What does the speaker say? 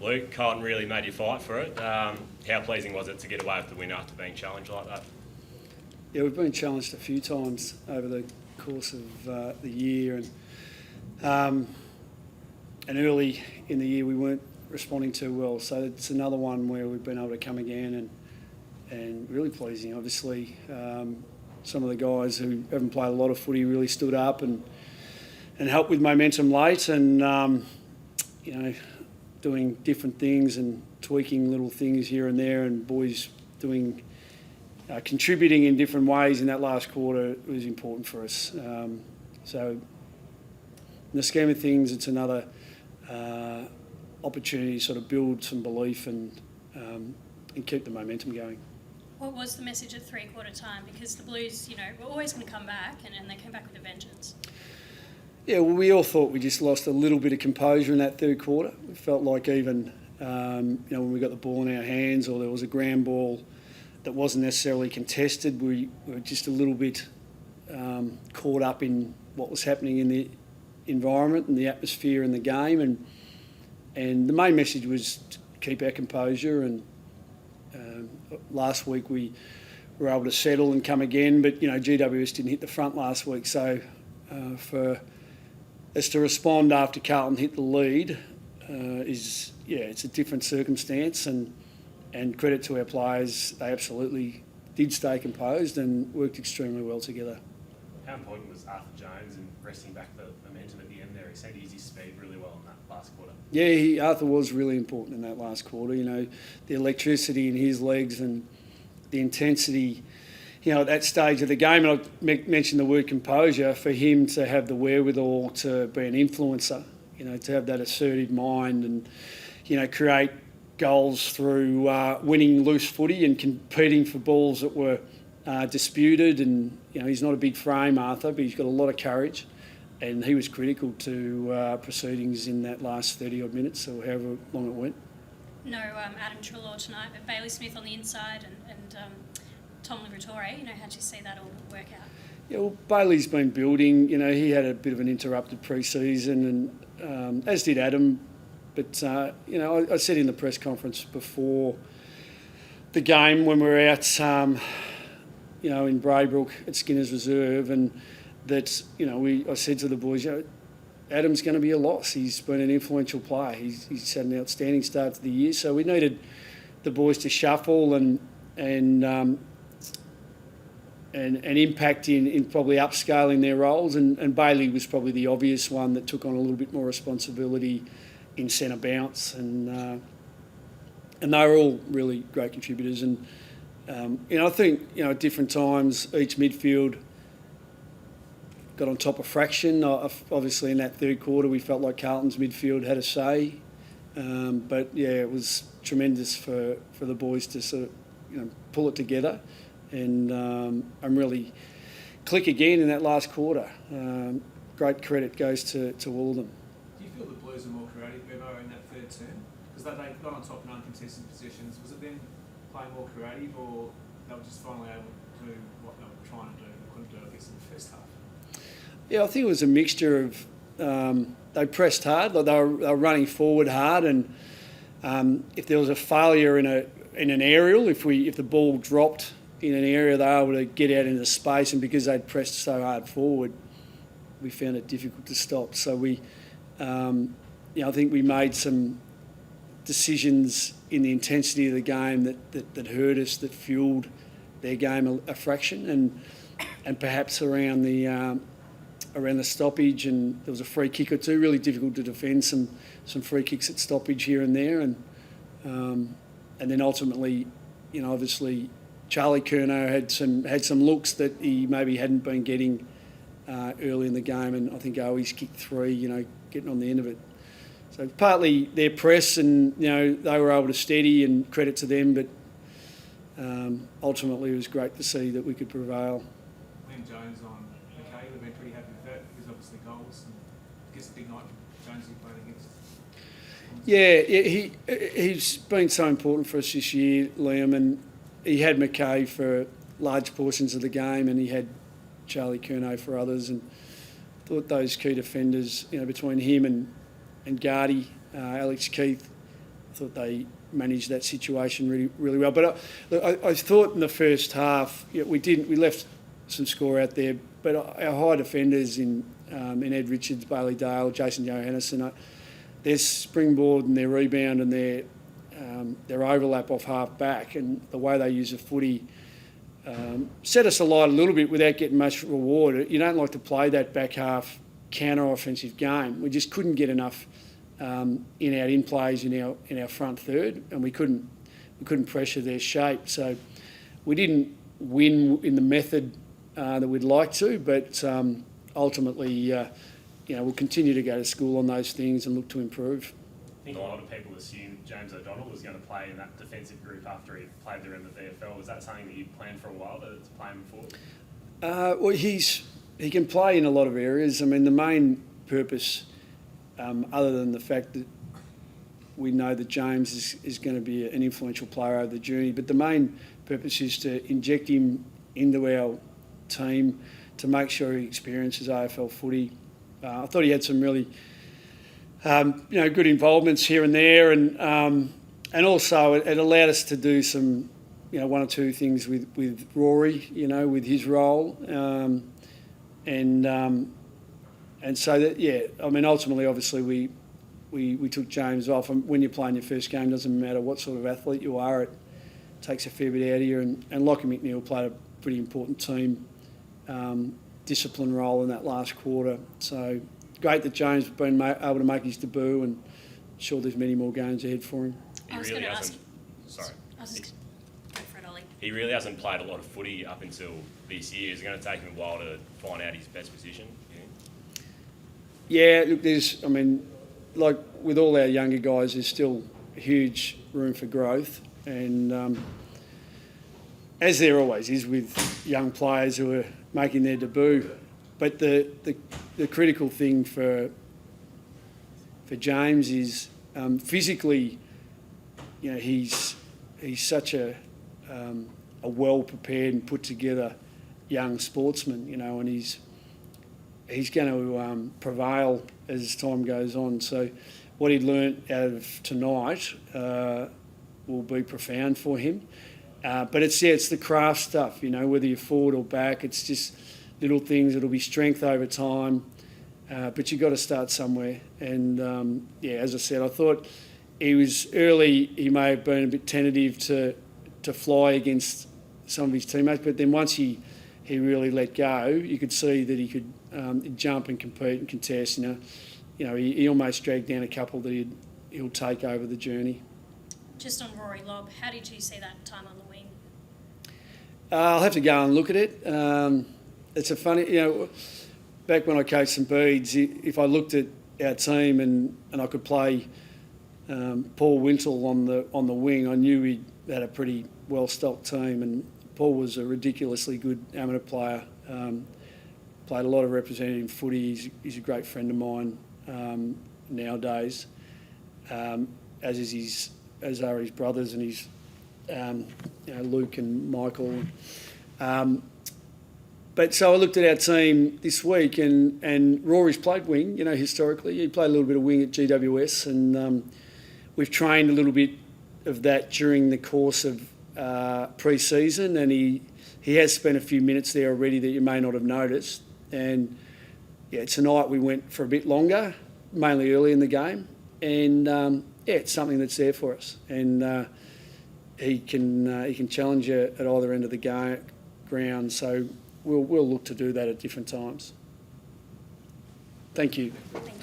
Luke, Carlton really made you fight for it. How pleasing was it to get away with the win after being challenged like that? Yeah, we've been challenged a few times over the course of the year, and early in the year we weren't responding too well. So it's another one where we've been able to come again and really pleasing. Obviously, some of the guys who haven't played a lot of footy really stood up and helped with momentum late, and doing different things and tweaking little things here and there, and boys doing. Contributing in different ways in that last quarter was important for us. So in the scheme of things, it's another opportunity to sort of build some belief and keep the momentum going. What was the message at three-quarter time? Because the Blues, were always going to come back, and they came back with a vengeance. Yeah, well, we all thought we just lost a little bit of composure in that third quarter. It felt like even when we got the ball in our hands or there was a ground ball that wasn't necessarily contested, we were just a little bit caught up in what was happening in the environment and the atmosphere in the game, and the main message was to keep our composure. And last week we were able to settle and come again, but GWS didn't hit the front last week, so for us to respond after Carlton hit the lead it's a different circumstance, and credit to our players, they absolutely did stay composed and worked extremely well together. How important was Arthur Jones in wresting back the momentum at the end there? He seemed to use his speed really well in that last quarter. Yeah, Arthur was really important in that last quarter. The electricity in his legs and the intensity, at that stage of the game. And I mentioned the word composure, for him to have the wherewithal to be an influencer, to have that assertive mind and, create goals through winning loose footy and competing for balls that were disputed. And he's not a big frame, Arthur, but he's got a lot of courage, and he was critical to proceedings in that last 30 odd minutes or however long it went. No Adam Treloar tonight, but Bailey Smith on the inside and Tom Liberatore. How'd you see that all work out? Yeah, well, Bailey's been building. He had a bit of an interrupted pre-season, and as did Adam. But, I said in the press conference before the game when we were out, in Braybrook at Skinner's Reserve, and that, I said to the boys, Adam's going to be a loss. He's been an influential player. He's had an outstanding start to the year. So we needed the boys to shuffle and impact in probably upscaling their roles. And Bailey was probably the obvious one that took on a little bit more responsibility in centre bounce, and they were all really great contributors. And I think at different times each midfield got on top of fraction. Obviously in that third quarter we felt like Carlton's midfield had a say, but it was tremendous for the boys to sort of pull it together and really click again in that last quarter. Great credit goes to all of them. Do you feel the Blues are more creative, Bevo, in that third term? Because they got on top in uncontested positions. Was it them playing more creative, or they were just finally able to do what they were trying to do and couldn't do, I guess, in the first half? Yeah, I think it was a mixture of they pressed hard, like they were running forward hard, and if there was a failure in an aerial, if the ball dropped in an area, they were able to get out into space, and because they'd pressed so hard forward, we found it difficult to stop. So I think we made some decisions in the intensity of the game that hurt us, that fueled their game a fraction, and perhaps around the stoppage, and there was a free kick or two. Really difficult to defend some free kicks at stoppage here and there, and then ultimately, obviously Charlie Curnow had some looks that he maybe hadn't been getting early in the game, and I think Owies kicked three, getting on the end of it. So partly their press, and they were able to steady, and credit to them, but ultimately it was great to see that we could prevail. Liam Jones on McKay, we've been pretty happy with that, because obviously goals, and I guess a big night for Jones he played against. Yeah, he's been so important for us this year, Liam, and he had McKay for large portions of the game, and he had Charlie Curnow for others, and thought those key defenders, between him and Gardy, Alex Keith, thought they managed that situation really, really well. But I thought in the first half, we left some score out there, but our high defenders in Ed Richards, Bailey Dale, Jason Johannesson, their springboard and their rebound and their overlap off half back and the way they use the footy set us alight a little bit without getting much reward. You don't like to play that back half counter-offensive game. We just couldn't get enough in plays in our front third, and we couldn't pressure their shape. So we didn't win in the method that we'd like to, but ultimately, we'll continue to go to school on those things and look to improve. I think a lot of people assumed James O'Donnell was going to play in that defensive group after he played there in the VFL. Was that something that you'd planned for a while to play him forward? Well, he can play in a lot of areas. I mean, the main purpose, other than the fact that we know that James is going to be an influential player over the journey, but the main purpose is to inject him into our team to make sure he experiences AFL footy. I thought he had some really good involvements here and there, and also it allowed us to do some, one or two things with Rory, with his role, and so that ultimately, obviously we took James off. And when you're playing your first game, doesn't matter what sort of athlete you are, it takes a fair bit out of you. And Lockie McNeil played a pretty important team discipline role in that last quarter. So great that James has been able to make his debut, and I'm sure there's many more games ahead for him. I was going to ask. Sorry. I was just go for it, Ollie. He really hasn't played a lot of footy up until this year. Is it going to take him a while to find out his best position? Yeah, look, like with all our younger guys, there's still huge room for growth, and as there always is with young players who are making their debut. But the critical thing for James is physically, he's such a well prepared and put together young sportsman, and he's going to prevail as time goes on. So what he learnt out of tonight will be profound for him. But it's the craft stuff, whether you're forward or back. It's just little things. It'll be strength over time, but you've got to start somewhere. And as I said, I thought he was early. He may have been a bit tentative to fly against some of his teammates, but then once he really let go, you could see that he could jump and compete and contest. He almost dragged down a couple that he'll take over the journey. Just on Rory Lobb, how did you see that time on the wing? I'll have to go and look at it. It's a funny, back when I coached St Bede's, if I looked at our team and I could play Paul Wintle on the wing, I knew we had a pretty well-stocked team, and Paul was a ridiculously good amateur player. Played a lot of representative footy. He's a great friend of mine nowadays, as are his brothers and his Luke and Michael. But so I looked at our team this week, and Rory's played wing, historically. He played a little bit of wing at GWS, and we've trained a little bit of that during the course of pre-season, and he has spent a few minutes there already that you may not have noticed. And tonight we went for a bit longer, mainly early in the game, and it's something that's there for us, and he can challenge you at either end of the ground. So we'll look to do that at different times. Thank you. Thank you.